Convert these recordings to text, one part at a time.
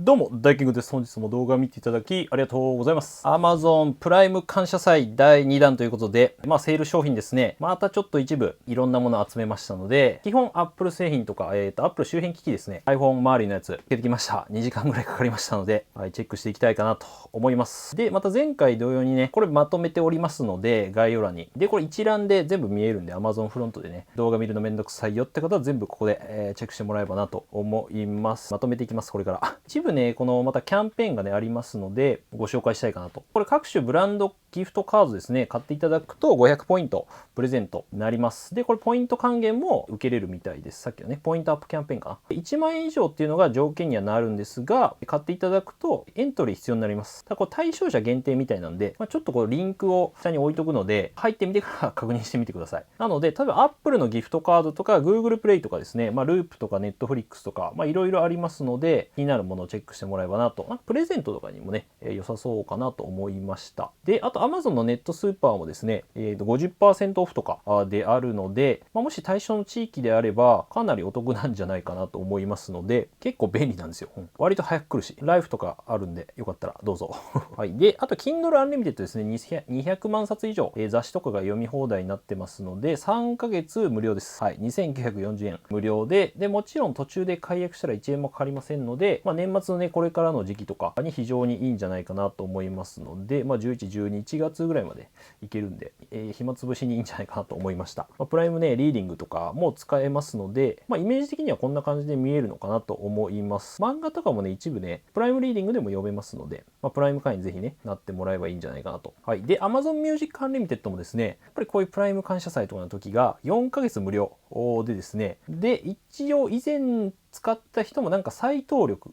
どうも、大キングです。本日も動画を見ていただきありがとうございます。Amazon プライム感謝祭第2弾ということで、セール商品ですね。またちょっと一部いろんなものを集めましたので、基本 Apple 製品とか、Apple 周辺機器ですね。iPhone 周りのやつ、出てきました。2時間ぐらいかかりましたので、チェックしていきたいかなと思います。で、また前回同様にね、これまとめておりますので、概要欄に。で、これ一覧で全部見えるんで、Amazon フロントでね、動画見るのめんどくさいよって方は全部ここで、チェックしてもらえばなと思います。まとめていきます、これから。一部ね、このまたキャンペーンがね、ありますので、ご紹介したいかなと。これ各種ブランドギフトカードですね、買っていただくと500ポイントプレゼントになります。で、これポイント還元も受けれるみたいです。さっきのね、ポイントアップキャンペーンかな。1万円以上っていうのが条件にはなるんですが、買っていただくとエントリー必要になります。これ対象者限定みたいなんで、ちょっとこうリンクを下に置いとくので、入ってみてから確認してみてください。なので、例えば Apple のギフトカードとか Google プレイとかですね、ループとか Netflix とか、いろいろありますので、気になるものをチェックしてもらえばなと。プレゼントとかにもね、良さそうかなと思いました。で、あと Amazon のネットスーパーもですね、50% オフとかであるので、もし対象の地域であれば、かなりお得なんじゃないかなと思いますので、結構便利なんですよ。割と早く来るし、ライフとかあるんで、よかったらどうぞ。はい。で、あと Kindle Unlimited ですね、200万冊以上、雑誌とかが読み放題になってますので、3ヶ月無料です。はい。2940円無料で、もちろん途中で解約したら1円もかかりませんので、年末のね、これからの時期とかに非常にいいんじゃないかなと思いますので、11、12、1月ぐらいまでいけるんで、暇つぶしにいいんじゃないかなと思いました。プライムね、リーディングとかも使えますので、イメージ的にはこんな感じで見えるのかなと思います。漫画とかもね、一部ね、プライムリーディングでも読めますので、プライム会員ぜひね、なってもらえばいいんじゃないかなと。はい。で、Amazon Music Unlimited もですね、やっぱりこういうプライム感謝祭とかの時が4ヶ月無料でですね、で、一応以前使った人もなんか再登録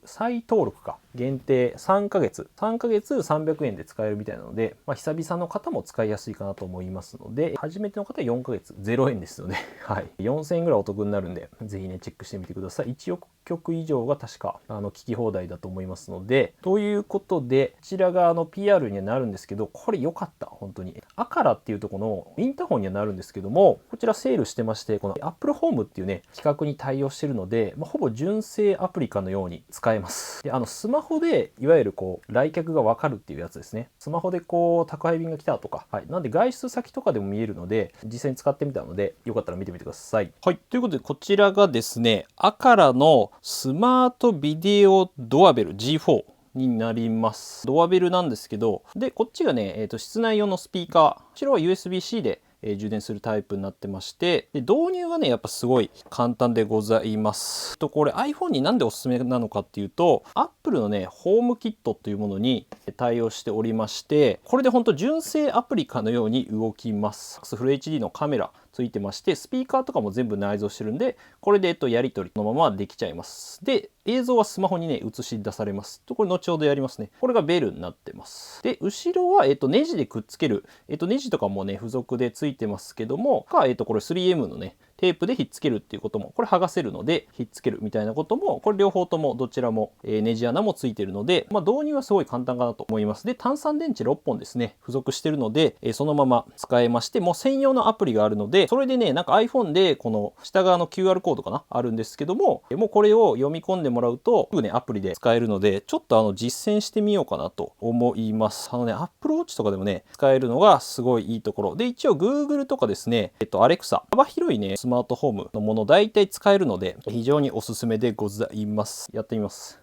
か限定3ヶ月300円で使えるみたいなので、久々の方も使いやすいかなと思いますので、初めての方は4ヶ月0円ですので、はい、4000円ぐらいお得になるんで、ぜひねチェックしてみてください。1億曲以上が確か聞き放題だと思いますので、ということでこちらがPR にはなるんですけど、これ良かった本当に。アカラっていうところのインターホンにはなるんですけども、こちらセールしてまして、この Apple Home っていうね企画に対応してるので、ほぼ純正アプリかのように使えます。で、スマホでいわゆるこう来客がわかるっていうやつですね。スマホでこう宅配便が来たとか、はい、なんで外出先とかでも見えるので、実際に使ってみたので、よかったら見てみてください。はい、ということでこちらがですね、アカラのスマートビデオドアベル G4になります。ドアベルなんですけど、で、こっちがね、室内用のスピーカー。こちらは USB-C で充電するタイプになってまして、で導入がねやっぱすごい簡単でございます。これ iPhone になんでおすすめなのかっていうと、 Apple のねホームキットというものに対応しておりまして、これで本当純正アプリかのように動きます。フル HD のカメラついてまして、スピーカーとかも全部内蔵してるんで、これでやり取りのままできちゃいます。で、映像はスマホにね映し出されます。これ後ほどやりますね。これがベルになってます。で、後ろはネジでくっつける、ネジとかもね付属でついてますけども、これ 3M のねテープでひっつけるっていうことも、これ剥がせるのでひっつけるみたいなことも、これ両方ともどちらもネジ穴もついてるので、導入はすごい簡単かなと思います。で、単3電池6本ですね付属してるので、そのまま使えまして、もう専用のアプリがあるので、それでねなんか iPhone でこの下側の QR コードかなあるんですけども、もうこれを読み込んでもらうとすぐねアプリで使えるので、ちょっと実践してみようかなと思います。Apple Watch とかでもね使えるのがすごいいいところで、一応 Google とかですね、Alexa、幅広いねスマートホームのもの大体使えるので、非常におすすめでございます。やってみます。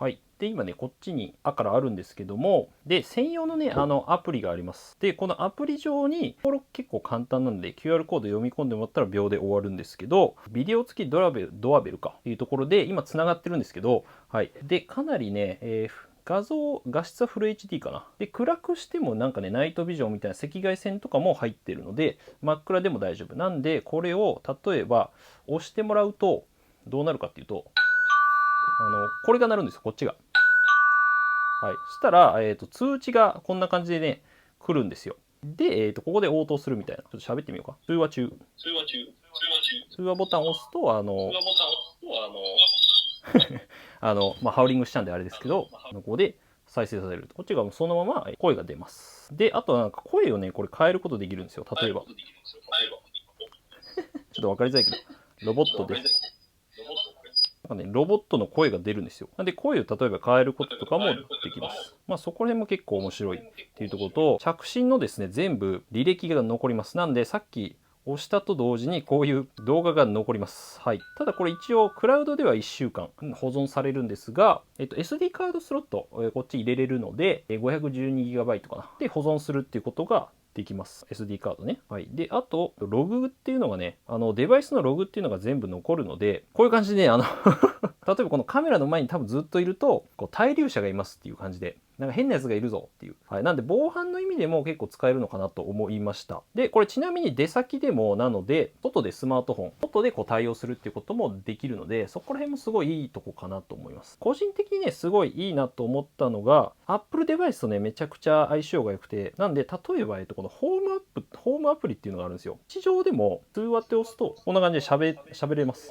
はい。で、今ね、こっちにアカラあるんですけども、で、専用のね、アプリがあります。で、このアプリ上に、登録結構簡単なんで、QR コード読み込んでもらったら秒で終わるんですけど、ビデオ付きドアベルかっていうところで、今繋がってるんですけど、はい。で、かなりね、画質はフル HD かな。で、暗くしてもなんかね、ナイトビジョンみたいな赤外線とかも入ってるので、真っ暗でも大丈夫。なんで、これを例えば押してもらうと、どうなるかっていうと、これが鳴るんですよ、こっちが。はい。そしたら、通知がこんな感じでね、来るんですよ。で、ここで応答するみたいな。ちょっと喋ってみようか。通話中。通話ボタンを押すと、ハウリングしたんであれですけど、ここで再生させると。こっちがそのまま声が出ます。で、あとなんか声をね、これ変えることできるんですよ。例えば。ちょっとわかりづらいけど、ロボットです。なんかね、ロボットの声が出るんですよ。なんで声を例えば変えることとかもできます。まあそこら辺も結構面白いっていうところと、着信のですね、全部履歴が残ります。なんでさっき押したと同時にこういう動画が残ります。はい。ただこれ一応クラウドでは1週間保存されるんですが、SD カードスロット、こっち入れれるので、512GB かな。で保存するっていうことができます。SD カードね。はい。で、あと、ログっていうのがね、デバイスのログっていうのが全部残るので、こういう感じでね、例えばこのカメラの前に多分ずっといると、こう滞留者がいますっていう感じで、なんか変なやつがいるぞっていう。はい。なんで防犯の意味でも結構使えるのかなと思いました。で、これちなみに出先でもなので、外でスマートフォン、外でこう対応するっていうこともできるので、そこら辺もすごいいいとこかなと思います。個人的にね、すごいいいなと思ったのが、Apple デバイスとね、めちゃくちゃ相性が良くて、なんで、例えば、このホームアプリっていうのがあるんですよ。地上でも通話って押すと、こんな感じで喋れます。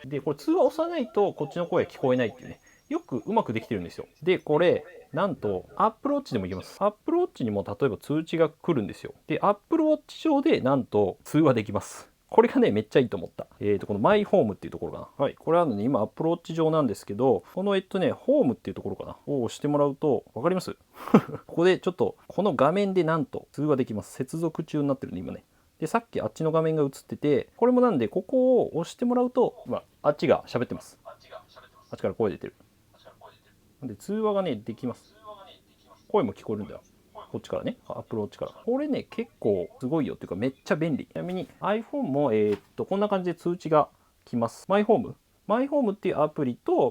で、これ通話押さないとこっちの声聞こえないっていうね。よくうまくできてるんですよ。で、これ、なんと Apple Watch でもいけます。Apple Watch にも例えば通知が来るんですよ。で、Apple Watch 上でなんと通話できます。これがね、めっちゃいいと思った。このマイホームっていうところかな。はい。これはね、今 Apple Watch 上なんですけど、このホームっていうところかな。を押してもらうと、わかりますここでちょっと、この画面でなんと通話できます。接続中になってるんで、今ね。で、さっきあっちの画面が映ってて、これもなんで、ここを押してもらうと、あっちが喋ってます。あっちから声出てる。なんで、通話がね、できます。声も聞こえるんだよ。こっちからね、アップルウォッチから。これね、結構すごいよっていうか、めっちゃ便利。ちなみに iPhone も、こんな感じで通知が来ます。マイホームっていうアプリと、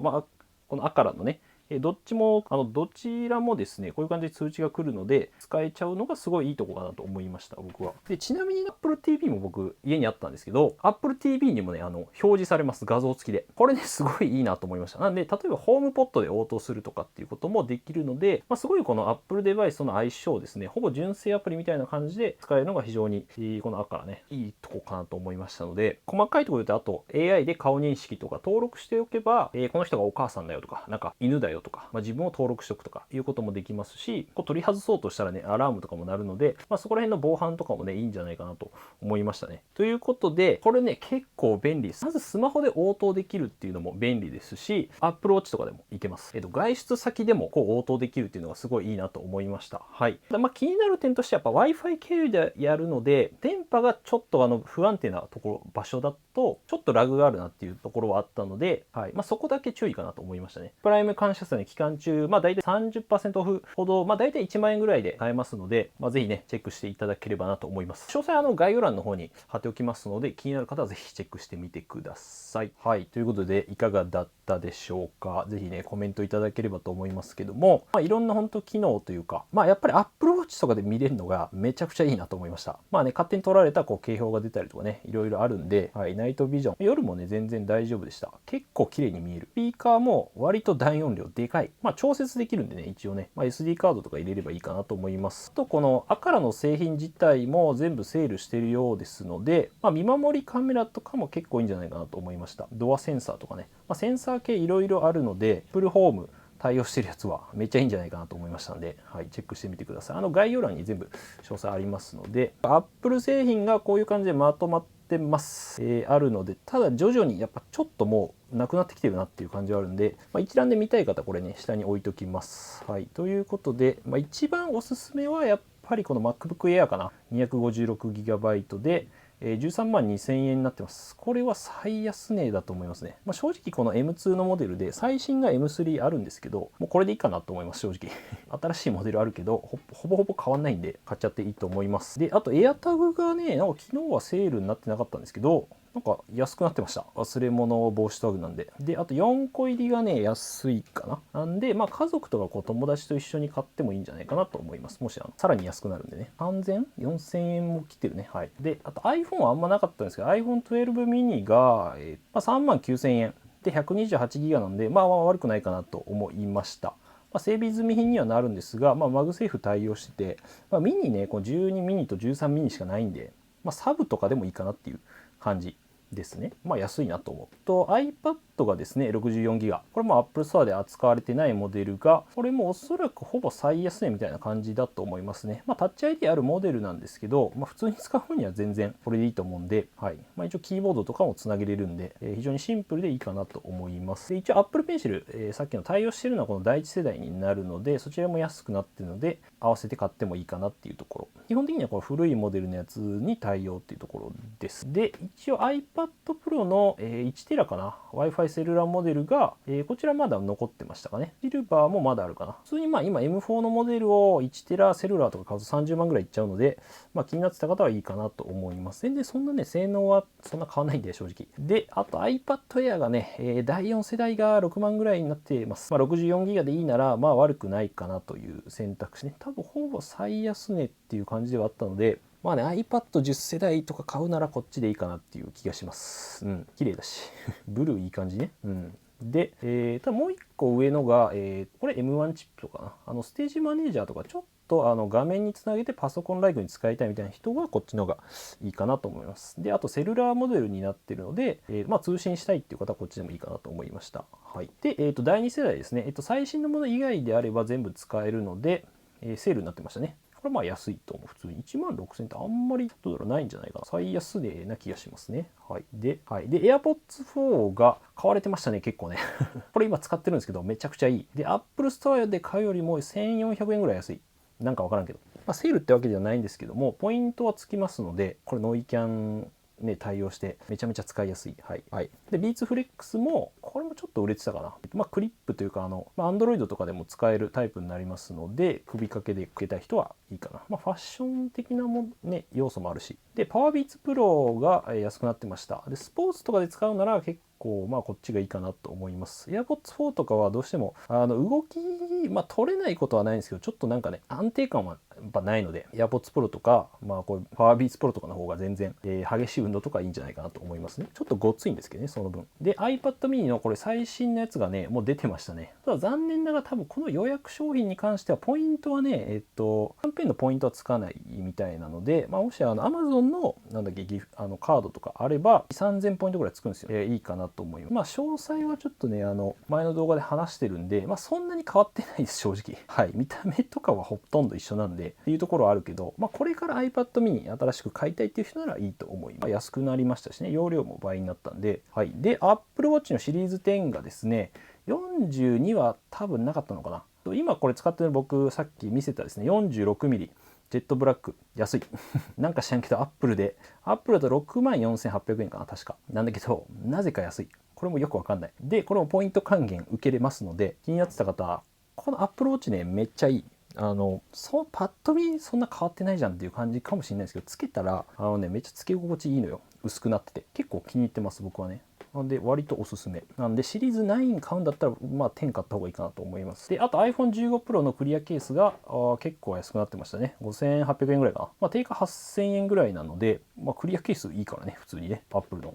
このアカラのね、どっちも、どちらもですね、こういう感じで通知が来るので、使えちゃうのがすごいいいとこかなと思いました、僕は。で、ちなみに Apple TV も僕、家にあったんですけど、Apple TV にもね、表示されます、画像付きで。これね、すごいいいなと思いました。なんで、例えば、ホームポットで応答するとかっていうこともできるので、すごいこの Apple デバイスとの相性ですね、ほぼ純正アプリみたいな感じで使えるのが非常に、この赤からね、いいとこかなと思いましたので、細かいところで言うと、あと AI で顔認識とか登録しておけば、この人がお母さんだよとか、なんか犬だよとか、自分を登録しておくとかいうこともできますし、こう取り外そうとしたらね、アラームとかも鳴るので、そこら辺の防犯とかもね、いいんじゃないかなと思いましたね。ということで、これね、結構便利です。まずスマホで応答できるっていうのも便利ですし、Apple Watch とかでもいけます。外出先でもこう応答できるっていうのがすごいいいなと思いました。はい。気になる点としてはやっぱ Wi-Fi 経由でやるので、電波がちょっと不安定なところ、場所だと、ちょっとラグがあるなっていうところはあったので、はい。そこだけ注意かなと思いましたね。プライム感謝祭の期間中、だいたい30% オフほど、だいたい1万円ぐらいで買えますので、ぜひね、チェックしていただければなと思います。詳細は概要欄の方に貼っておきますので、気になる方はぜひチェックしてみてください。はい。ということで、いかがだったでしょうか。ぜひね、コメントいただければと思いますけども、いろんな本当機能というか、やっぱり Apple Watch とかで見れるのがめちゃくちゃいいなと思いました。勝手に取られた警報が出たりとかね、いろいろあるんで、はい、ナイトビジョン。夜もね、全然大丈夫でした。結構綺麗に見える。スピーカーも割と大音量でかい。調節できるんでね、一応ね、SD カードとか入れればいいかなと思います。と、このアカラの製品自体も全部セールしてるようですので、見守りカメラとかも結構いいんじゃないかなと思いました。ドアセンサーとかね、センサー系いろいろあるので、Apple Home対応してるやつはめっちゃいいんじゃないかなと思いましたので、はい、チェックしてみてください。概要欄に全部詳細ありますので、Apple 製品がこういう感じでまとまってます。あるので、ただ徐々にやっぱちょっともうなくなってきてるなっていう感じはあるんで、一覧で見たい方これね、下に置いときます。はい、ということで、一番おすすめはやっぱりこの MacBook Air かな。256GB で、13万2000円になってます。これは最安値だと思いますね。正直この M2 のモデルで最新が M3 あるんですけど、もうこれでいいかなと思います、正直。新しいモデルあるけど、ほぼほぼ変わんないんで買っちゃっていいと思います。で、あと AirTag がね、昨日はセールになってなかったんですけど、なんか安くなってました。忘れ物防止タグなんで。で、あと4個入りがね、安いかな。なんで、家族とか友達と一緒に買ってもいいんじゃないかなと思います。もしさらに安くなるんでね。3000、4000円も切ってるね。はい。で、あと iPhone はあんまなかったんですけど、iPhone 12 mini が、3万9000円。で、128GB なんで、悪くないかなと思いました。整備済み品にはなるんですが、マグセーフ対応してて、ミニね、この12ミニと13ミニしかないんで、サブとかでもいいかなっていう感じですね。安いなと思う。と iPad iPad がですね 64GB、 これも Apple Store で扱われてないモデルが、これもおそらくほぼ最安値みたいな感じだと思いますね。タッチ ID あるモデルなんですけど、普通に使うには全然これでいいと思うんで、はい。一応キーボードとかもつなげれるんで、非常にシンプルでいいかなと思います。で一応 Apple Pencil、さっきの対応しているのはこの第一世代になるので、そちらも安くなっているので合わせて買ってもいいかなっていうところ。基本的にはこの古いモデルのやつに対応っていうところです。で一応 iPad Pro の1テラかな、 Wi-Fi セルラーモデルが、こちらまだ残ってましたかね。シルバーもまだあるかな。普通に今 M4 のモデルを1テラセルラーとか買うと30万ぐらいいっちゃうので、気になってた方はいいかなと思います。全然そんなね、性能はそんな変わんないんで正直。であと iPad Air がね、第4世代が6万ぐらいになっています。64GB でいいなら悪くないかなという選択肢ね。多分ほぼ最安値っていう感じではあったので、iPad10 世代とか買うならこっちでいいかなっていう気がします。綺麗だしブルーいい感じね。で、ただもう一個上のが、これ M1 チップとかな、ステージマネージャーとかちょっと画面につなげてパソコンライクに使いたいみたいな人はこっちの方がいいかなと思います。であとセルラーモデルになってるので、通信したいっていう方はこっちでもいいかなと思いました。はい。で、第2世代ですね、最新のもの以外であれば全部使えるので、セールになってましたね。これ安いと思う。普通に1万6000ってあんまりどうだろうないんじゃないかな。最安値な気がしますね。はい。で、AirPods 4が買われてましたね、結構ね。これ今使ってるんですけど、めちゃくちゃいい。で、Apple Store で買うよりも1400円ぐらい安い。なんかわからんけど。セールってわけではないんですけども、ポイントはつきますので、これノイキャン対応してめちゃめちゃ使いやすい。で、ビーツフレックスもこれもちょっと売れてたかな。クリップというかAndroid とかでも使えるタイプになりますので、首掛けでかけたい人はいいかな。ファッション的なもね要素もあるし。で、パワービーツプロが安くなってました。で、スポーツとかで使うなら結構こっちがいいかなと思います。AirPods 4とかはどうしても動き取れないことはないんですけど、ちょっとなんかね安定感はやっぱないので AirPods Pro とかこうパワービーツプロとかの方が全然、激しい運動とかいいんじゃないかなと思いますね。ちょっとごっついんですけどね、その分。で iPad mini のこれ最新のやつがねもう出てましたね。ただ残念ながら多分この予約商品に関してはポイントはねキャンペーンのポイントはつかないみたいなので、もしAmazon のカードとかあれば 3000ポイントぐらいつくんですよ。いいかなと思います。詳細はちょっとね前の動画で話してるんで、そんなに変わってないです正直。はい。見た目とかはほとんど一緒なんでっていうところはあるけど、これから iPad mini 新しく買いたいっていう人ならいいと思います。安くなりましたしね、容量も倍になったんで。はい。で Apple Watch のシリーズ10がですね42は多分なかったのかな。今これ使ってる僕さっき見せたですね 46mmジェットブラック安いなんか知らんけどアップルだと64,800円かな確かなんだけど、なぜか安い。これもよくわかんない。でこれもポイント還元受けれますので、気になってた方はこの Apple Watch ねめっちゃいい。パッと見そんな変わってないじゃんっていう感じかもしれないですけど、つけたらめっちゃつけ心地いいのよ。薄くなってて結構気に入ってます僕はね。なんで割とおすすめなんで、シリーズ9買うんだったら10買った方がいいかなと思います。であと iPhone15 Pro のクリアケースが結構安くなってましたね。5800円ぐらいかな。定価8000円ぐらいなので、クリアケースいいからね普通にね、アップルの。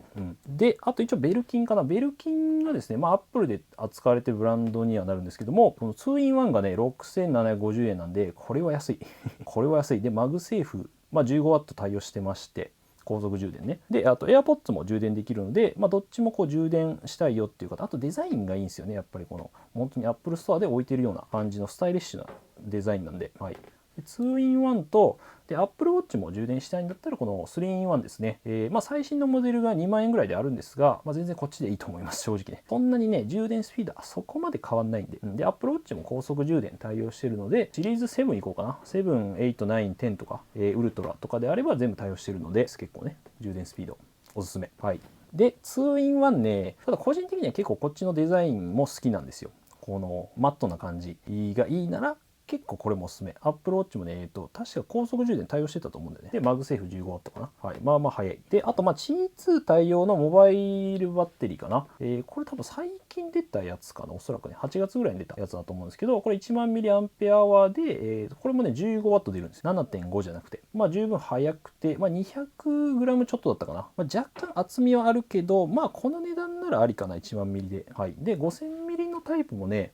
であと一応ベルキンかな。ベルキンがですねアップルで扱われてるブランドにはなるんですけども、この 2in1 がね6750円なんで、これは安いこれは安い。でマグセーフ、15W 対応してまして、高速充電ね。であと AirPods も充電できるので、どっちもこう充電したいよっていう方、あとデザインがいいんですよね。やっぱりこの本当に Apple Store で置いてるような感じのスタイリッシュなデザインなんで、はい。2in1 とで Apple Watch も充電したいんだったらこの 3in1 ですね。最新のモデルが2万円ぐらいであるんですが、全然こっちでいいと思います正直ね。そんなにね充電スピードはそこまで変わんないんで。で Apple Watch も高速充電対応してるので、シリーズ7いこうかな。7、8、9、10とか、ウルトラとかであれば全部対応してるので、結構ね充電スピードおすすめ。はい。で 2in1 ね、ただ個人的には結構こっちのデザインも好きなんですよ。このマットな感じがいいなら結構これもおすすめ。Apple Watch もね、確か高速充電対応してたと思うんだよね。で、マグセーフ 15W かな。はい。早い。で、あと、Qi2 対応のモバイルバッテリーかな。これ多分最近出たやつかな。おそらくね、8月ぐらいに出たやつだと思うんですけど、これ1万 mAh で、これもね、15W 出るんです。7.5 じゃなくて。十分速くて、200g ちょっとだったかな。若干厚みはあるけど、この値段ならありかな、1万 mAh で。はい。で、5000mAh のタイプもね、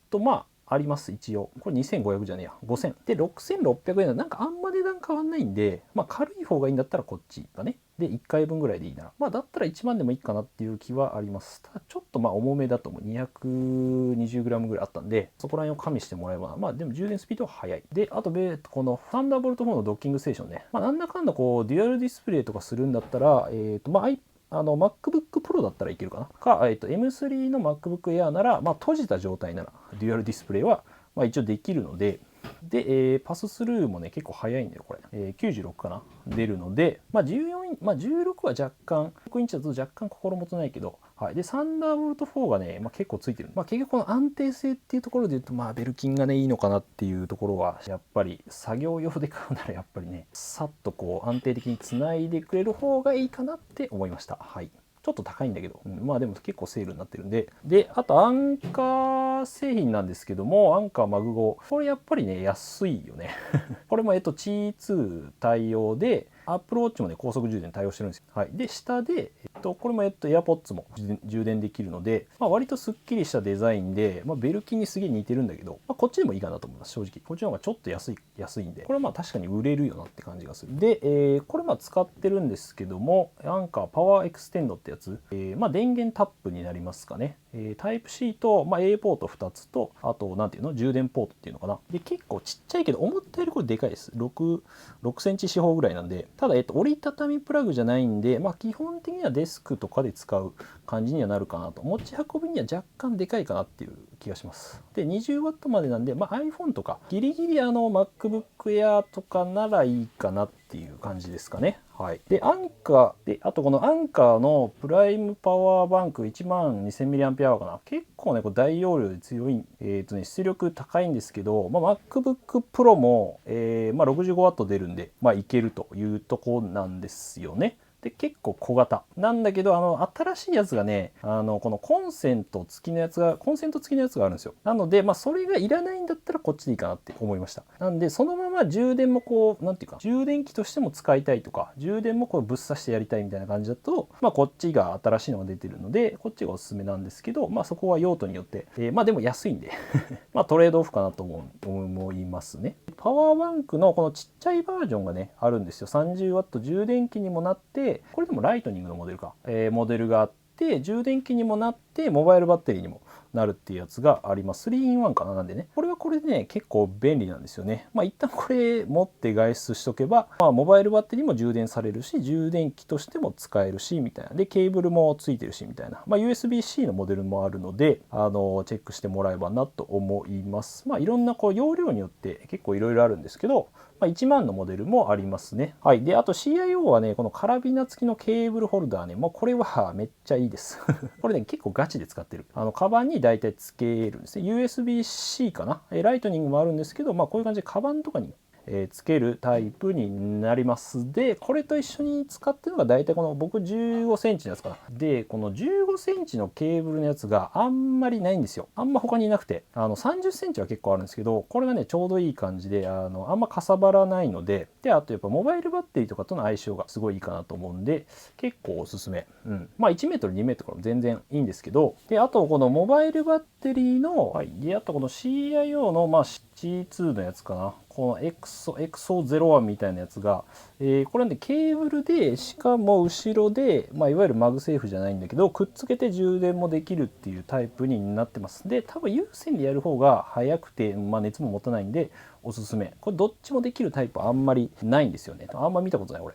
あります一応。これ2500じゃねえや。5000。で、6600円なんかあんま値段変わんないんで、軽い方がいいんだったらこっちがね、で1回分ぐらいでいいなら、まあだったら1万でもいいかなっていう気はあります。ただちょっとまあ重めだと思う。220g ぐらいあったんで、そこら辺を加味してもらえば、まあでも充電スピードは速い。で、あとこのサンダーボルト4のドッキングステーションね、まあなんだかんだこうデュアルディスプレイとかするんだったら、まあMacBook Pro だったらいけるかな。か、M3 の MacBook Air なら、まあ閉じた状態ならデュアルディスプレイはまあ一応できるので、で、パススルーもね結構早いんだよこれ、96かな出るので、まあ14、まあ16は若干6インチだと若干心もとないけど、はい、でサンダーボルト4がね、まあ、結構ついてる、まあ、結局この安定性っていうところで言うと、まあベルキンがねいいのかなっていうところはやっぱり作業用で買うならやっぱりねさっとこう安定的につないでくれる方がいいかなって思いました。はい、ちょっと高いんだけど、まあでも結構セールになってるんで。で、あとアンカー製品なんですけども、アンカーマグ5。これやっぱりね、安いよね。これもQi2 対応で、Apple Watch もね、高速充電対応してるんですよ。はい。で、下で、これもAirPods も充電できるので、まあ、割とすっきりしたデザインで、まあ、ベルキンにすげえ似てるんだけど、まあ、こっちでもいいかなと思います、正直。こっちの方がちょっと安いんで、これはまあ確かに売れるよなって感じがする。で、これまあ使ってるんですけども、アンカーパワーエクステンドってやつ、まあ電源タップになりますかね。タイプ C と、まあ、A ポート2つと、あと、なんていうの充電ポートっていうのかな。で、結構ちっちゃいけど、思ったよりこれでかいです。6センチ四方ぐらいなんで、ただ、折りたたみプラグじゃないんで、まあ、基本的にはデスクとかで使う感じにはなるかなと。持ち運びには若干でかいかなっていう気がします。で、20W までなんで、まあ、iPhone とか、ギリギリMacBook Air とかならいいかなっていう感じですかね。はい。で、アンカー、で、あとこのアンカーのプライムパワーバンク 12000mAh かな。結構ね、これ大容量で強い、出力高いんですけど、まあ、MacBook Pro も、まあ、65W 出るんで、まあ、いけるというところなんですよね。で結構小型なんだけど、新しいやつがね、このコンセント付きのやつがあるんですよ。なので、まあ、それがいらないんだったらこっちでいいかなって思いました。なんで、そのまま充電もこう、なんていうか、充電器としても使いたいとか、充電もこうぶっ刺してやりたいみたいな感じだと、まあ、こっちが新しいのが出てるので、こっちがおすすめなんですけど、まあ、そこは用途によって、まあ、でも安いんで、まあ、トレードオフかなと思いますね。パワーバンクのこのちっちゃいバージョンがね、あるんですよ。30W 充電器にもなって、これでもライトニングのモデルか、モデルがあって充電器にもなってモバイルバッテリーにもなるっていうやつがあります。3-in-1 かな。なんでね、これはこれでね結構便利なんですよね。まあ一旦これ持って外出しとけば、まあ、モバイルバッテリーも充電されるし充電器としても使えるしみたいな。でケーブルもついてるしみたいな、まあ、USB-C のモデルもあるのでチェックしてもらえばなと思います。まあいろんなこう容量によって結構いろいろあるんですけど、まあ、1万のモデルもありますね。はい。で、あと CIO はね、このカラビナ付きのケーブルホルダーね、もうこれはめっちゃいいです。これね、結構ガチで使ってる。カバンに大体付けるんですね。USB-C かな。ライトニングもあるんですけど、まあこういう感じでカバンとかにつけるタイプになります。で、これと一緒に使ってるのが大体この僕15センチのやつかな。で、この15センチのケーブルのやつがあんまりないんですよ。あんま他になくて。30センチは結構あるんですけど、これがね、ちょうどいい感じで、あんまかさばらないので、で、あとやっぱモバイルバッテリーとかとの相性がすごいいいかなと思うんで、結構おすすめ。うん。まあ1メートル、2メートルも全然いいんですけど、で、あとこのモバイルバッテリーの、はい。で、あとこの CIO の、まあ C2 のやつかな。このEXO01 みたいなやつが、これなんでケーブルでしかも後ろで、まあ、いわゆるマグセーフじゃないんだけどくっつけて充電もできるっていうタイプになってます。で多分有線でやる方が早くて、まあ、熱も持たないんでおすすめ。これどっちもできるタイプあんまりないんですよね。あんま見たことない俺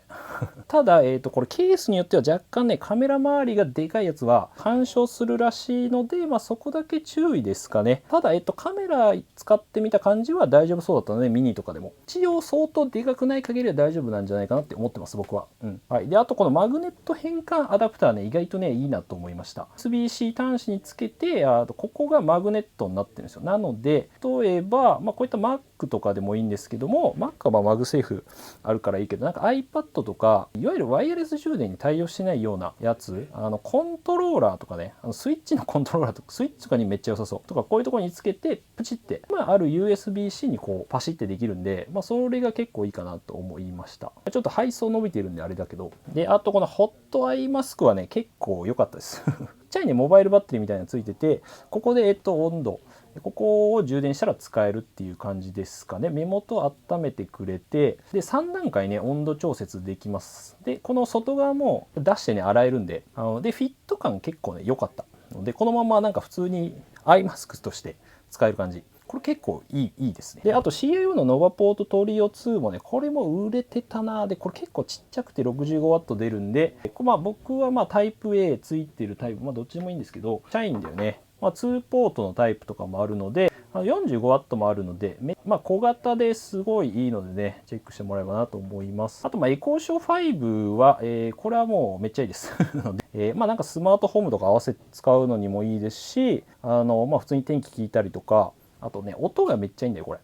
ただ、これケースによっては若干ねカメラ周りがでかいやつは干渉するらしいので、まあ、そこだけ注意ですかね。ただ、カメラ使ってみた感じは大丈夫そうだったのでミニとかでも一応相当でかくない限りは大丈夫なんじゃないかなって思ってます僕は。はい。であとこのマグネット変換アダプターね意外とねいいなと思いました。USB-C 端子につけてここがマグネットになってるんですよ。なので例えば、まあ、こういった Mac とかでもいいんですけども Mac はまあマグセーフあるからいいけどなんか iPad とかいわゆるワイヤレス充電に対応してないようなやつコントローラーとかねスイッチのコントローラーとかスイッチとかにめっちゃ良さそうとかこういうところにつけてプチって、まあ、ある USB-C にこうパシってできるんで、まあ、それが結構いいかなと思いました。ちょっと配送伸びてるんであれだけど。であとこのホットアイマスクはね結構良かったですちっちゃいねモバイルバッテリーみたいなのついててここで温度ここを充電したら使えるっていう感じですかね。目元を温めてくれて、で3段階ね温度調節できます。でこの外側も出してね洗えるんで、でフィット感結構ね良かったので、このままなんか普通にアイマスクとして使える感じ。これ結構いいですね。であと CIO のノバポートトリオ2もね、これも売れてたな。でこれ結構ちっちゃくて 65W 出るんで、まあ僕はまあタイプ A ついてるタイプ、まあどっちでもいいんですけど、ちゃいんだよね。まあ、2ポートのタイプとかもあるので、45W もあるので、まあ、小型ですごいいいのでね、チェックしてもらえばなと思います。あと、まあ、エコーショー5は、これはもうめっちゃいいです。ので、まあ、なんかスマートフォームとか合わせて使うのにもいいですし、まあ、普通に天気聞いたりとか、あとね、音がめっちゃいいんだよ、これ。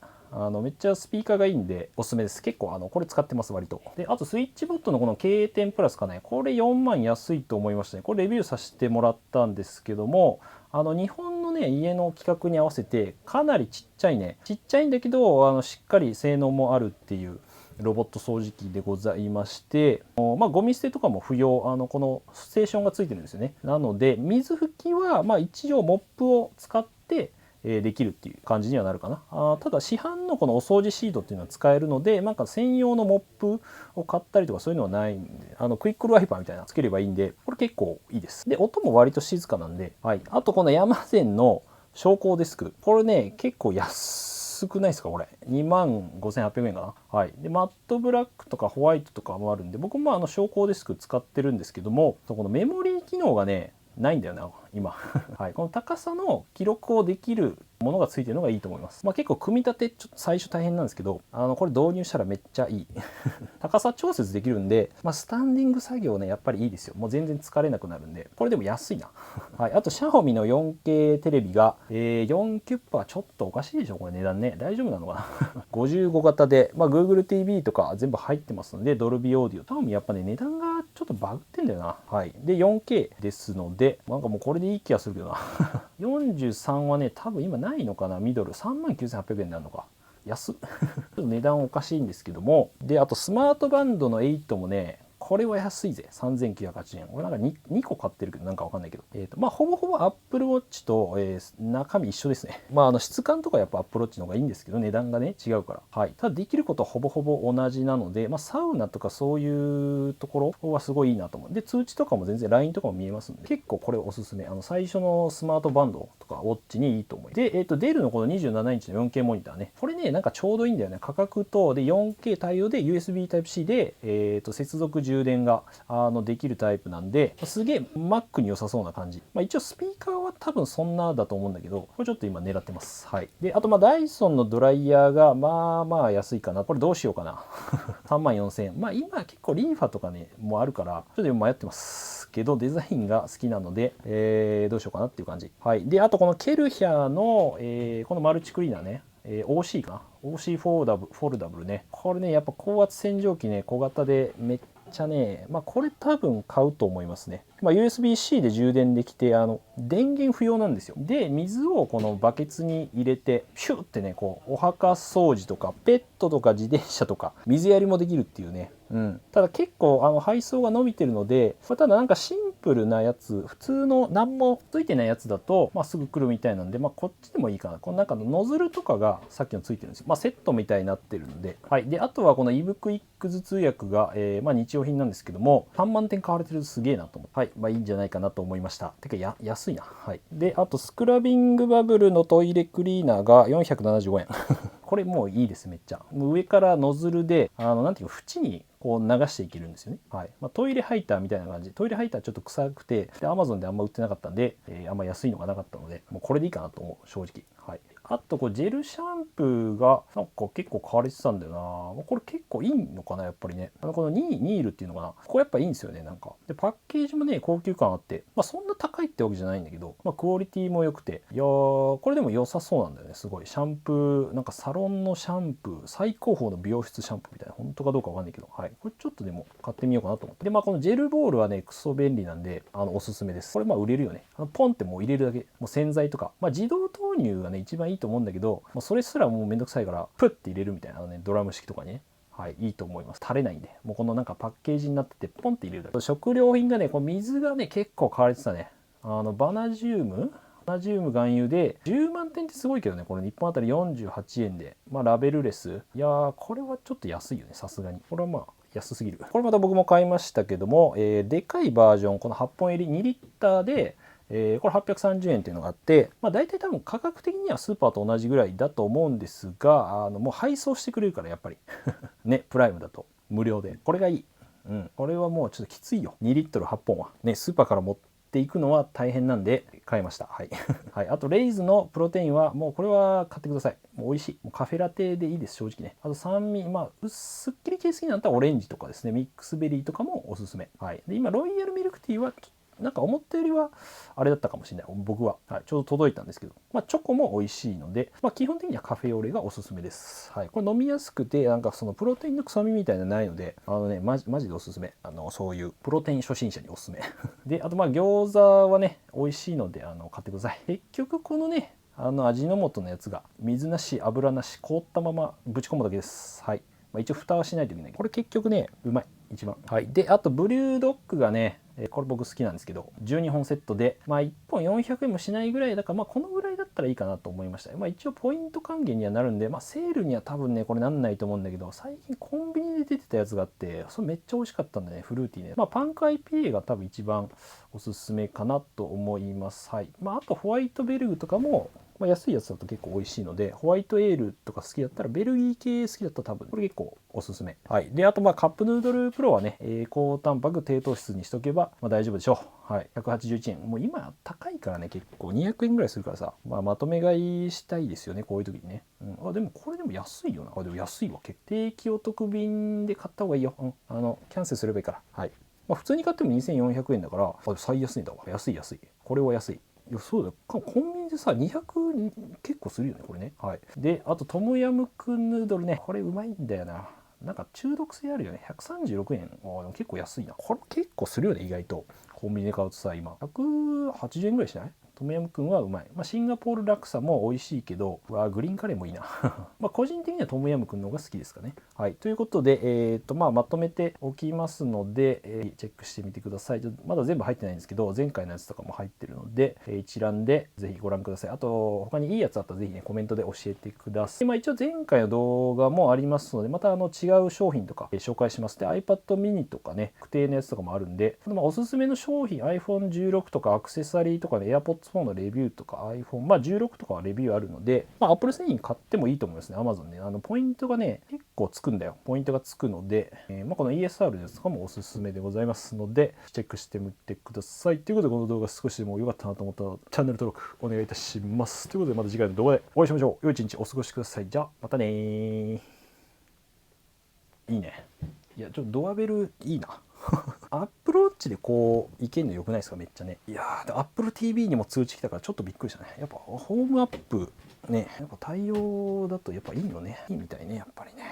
めっちゃスピーカーがいいんでおすすめです。結構これ使ってます割と。であとスイッチボットのこの K10 プラスかね、これ4万安いと思いましたね。これレビューさせてもらったんですけども、日本のね家の規格に合わせてかなりちっちゃいね、ちっちゃいんだけどしっかり性能もあるっていうロボット掃除機でございまして、まあ、ゴミ捨てとかも不要、このステーションがついてるんですよね。なので水拭きはまあ一応モップを使ってできるっていう感じにはなるかな。ただ市販のこのお掃除シートっていうのは使えるので、なんか専用のモップを買ったりとかそういうのはないんで、クイックルワイパーみたいなのつければいいんで、これ結構いいです。で音も割と静かなんで、はい。あとこのヤマゼンの昇降デスク、これね結構安くないですかこれ。25,800円かな。はい。でマットブラックとかホワイトとかもあるんで、僕も昇降デスク使ってるんですけども、このメモリー機能がねないんだよな今。はい、この高さの記録をできるものがついてるのがいいと思います。まあ、結構組み立てちょっと最初大変なんですけど、これ導入したらめっちゃいい。高さ調節できるんで、まあ、スタンディング作業ねやっぱりいいですよ。もう全然疲れなくなるんで、これでも安いな。はい、あとシャオミの 4K テレビが、4キュッパーちょっとおかしいでしょこれ値段ね。大丈夫なのかな。55型で、まあ、Google TV とか全部入ってますので、ドルビーオーディオ。シャオミやっぱね値段がちょっとバグってんだよな。はい。で 4K ですので、なんかもうこれでいい気がするけどな。43はね多分今ないのかな。ミドル39,800円になるのか。安っ。ちょっと値段おかしいんですけども、であとスマートバンドの8もねこれは安いぜ。3980円。俺なんか 2個買ってるけどなんかわかんないけど。まあほぼほぼ Apple Watch と、中身一緒ですね。まあ質感とかやっぱ Apple Watch の方がいいんですけど、値段がね違うから。はい。ただできることはほぼほぼ同じなので、まあサウナとかそういうところはすごいいいなと思う。で、通知とかも全然 LINE とかも見えますんで、結構これおすすめ。最初のスマートバンドとかウォッチにいいと思います。で、デルのこの27インチの 4K モニターね。これね、なんかちょうどいいんだよね。価格と、で、4K 対応で USB Type-C で、接続充電ができるタイプなんで、すげえ Mac に良さそうな感じ。まあ、一応スピーカーは多分そんなだと思うんだけど、これちょっと今狙ってます。はい。で、あとまあダイソンのドライヤーがまあまあ安いかな。これどうしようかな。34,000円。まあ今結構リーファとかね、もうあるから、ちょっと今迷ってます。けどデザインが好きなので、どうしようかなっていう感じ。はい。で、あとこのケルヒャーの、このマルチクリーナーね。OC かな ?OC フォルダブルね。これね、やっぱ高圧洗浄機ね、小型でめっちゃね、まあこれ多分買うと思いますね。まあ、USB-C で充電できて、電源不要なんですよ。で、水をこのバケツに入れて、ピューってね、こう、お墓掃除とか、ペットとか自転車とか、水やりもできるっていうね。うん。ただ結構、配送が伸びてるので、ただなんかシンプルなやつ、普通の何もついてないやつだと、まあ、すぐ来るみたいなんで、まあ、こっちでもいいかな。この中のノズルとかがさっきのついてるんですよ。まあ、セットみたいになってるので。はい。で、あとはこのイブクイック頭痛薬が、まあ、日用品なんですけども、3万点買われてるとすげえなと思って。はい。まあ、いいんじゃないかなと思いました。てか安いな。はい。で、あとスクラビングバブルのトイレクリーナーが475円。これもういいです、めっちゃ。上からノズルで、なんていうか、縁にこう流していけるんですよね。はい。まあ、トイレハイターみたいな感じ。トイレハイターちょっと臭くて、で、Amazon であんま売ってなかったんで、あんま安いのがなかったので、もうこれでいいかなと思う、正直。はい。あと、こうジェルシャンプーが、なんか結構買われてたんだよな。これ結構いいのかな、やっぱりね。このニールっていうのかな。これやっぱいいんですよね、なんか。で、パッケージもね、高級感あって、まあそんな高いってわけじゃないんだけど、まあクオリティも良くて、いやー、これでも良さそうなんだよね、すごい。シャンプー、なんかサロンのシャンプー、最高峰の美容室シャンプーみたいな、本当かどうかわかんないけど、はい。これちょっとでも買ってみようかなと思って。で、まあこのジェルボールはね、クソ便利なんで、おすすめです。これまあ売れるよね。ポンってもう入れるだけ。もう洗剤とか。まあ自動投入がね、一番いいと思うんだけど、もうそれすらもうめんどくさいから、プッて入れるみたいなね、ドラム式とかね。はい、いいと思います。垂れないんで。もうこのなんかパッケージになってて、ポンって入れるだけ。食料品がね、こう水がね、結構買われてたね。バナジウムナジウム含有で10万点ってすごいけどね、これ1本あたり48円で、まあラベルレス。いやー、これはちょっと安いよね、さすがに。これはまあ安すぎる。これまた僕も買いましたけども、でかいバージョン、この8本入り2リッターで、これ830円っていうのがあって、まあ、大体多分価格的にはスーパーと同じぐらいだと思うんですが、もう配送してくれるからやっぱりね、プライムだと無料でこれがいい。うん、これはもうちょっときついよ。2リットル8本はね、スーパーから持っていくのは大変なんで買いました。はい、はい、あとレイズのプロテインはもうこれは買ってください。もう美味しい。もうカフェラテでいいです、正直ね。あと酸味、まあすっきり系好きなんだったらオレンジとかですね、ミックスベリーとかもおすすめ。はい、で今ロイヤルミルクティーはなんか思ったよりはあれだったかもしれない、僕は。はい、ちょうど届いたんですけど、まあ、チョコも美味しいので、まあ、基本的にはカフェオレがおすすめです。はい、これ飲みやすくて、なんかそのプロテインの臭みみたいなのないので、マジでおすすめ。そういうプロテイン初心者におすすめ。で、あとまあ餃子はね、美味しいので買ってください。結局このね、味の素のやつが水なし油なし凍ったままぶち込むだけです。はい。まあ、一応蓋はしないといけない。これ結局ね、うまい。一番。はい。で、あとブリュードッグがね、これ僕好きなんですけど、12本セットで、まあ1本400円もしないぐらいだから、まあこのぐらいだったらいいかなと思いました。まあ一応ポイント還元にはなるんで、まあセールには多分ね、これなんないと思うんだけど、最近コンビニで出てたやつがあって、それめっちゃ美味しかったんだね、フルーティーね。まあパンク IPA が多分一番おすすめかなと思います。はい。まああとホワイトベルグとかも、まあ、安いやつだと結構美味しいので、ホワイトエールとか好きだったら、ベルギー系好きだったら多分、これ結構おすすめ。はい。で、あとまあカップヌードルプロはね、高タンパク低糖質にしとけば、まあ、大丈夫でしょう。はい。181円。もう今高いからね、結構200円ぐらいするからさ、まあ、まとめ買いしたいですよね、こういう時にね。うん。でもこれでも安いよな。でも安いわ。決定機お得便で買った方がいいよ。キャンセルすればいいから。はい。まあ、普通に買っても2400円だから、最安値だわ。安い安い。これは安い。いやそうだよ、コンビニでさ200結構するよねこれね。はい。であとトムヤムクンヌードルね、これうまいんだよな。なんか中毒性あるよね。136円。でも結構安いな。これ結構するよね意外と。コンビニで買うとさ今180円ぐらいしない？トムヤムクンはうまい。まあ、シンガポールラクサも美味しいけど、グリーンカレーもいいな。まあ個人的にはトムヤムクンの方が好きですかね。はい。ということで、まあ、まとめておきますので、チェックしてみてください。まだ全部入ってないんですけど、前回のやつとかも入ってるので、一覧でぜひご覧ください。あと、他にいいやつあったらぜひね、コメントで教えてください。まあ、一応前回の動画もありますので、また違う商品とか、紹介します。で、iPad mini とかね、特定のやつとかもあるんで、まあ、おすすめの商品、iPhone16 とかアクセサリーとかね、AirPods 4のレビューとか iPhone、まあ16とかはレビューあるので、まあ Apple 製品買ってもいいと思いますね。Amazon ね。ポイントがね、結構つくんだよ。ポイントがつくので、まあこの ESR のやつとかもおすすめでございますので、チェックしてみてください。ということで、この動画少しでも良かったなと思ったら、チャンネル登録お願いいたします。ということで、また次回の動画でお会いしましょう。良い一日お過ごしください。じゃあ、またねー。いいね。いや、ちょっとドアベルいいな。アップルウォッチでこういけんのよくないですか？めっちゃね。いやー、アップル TV にも通知来たからちょっとびっくりしたね。やっぱホームアップね、やっぱ対応だとやっぱいいよね。いいみたいね、やっぱりね。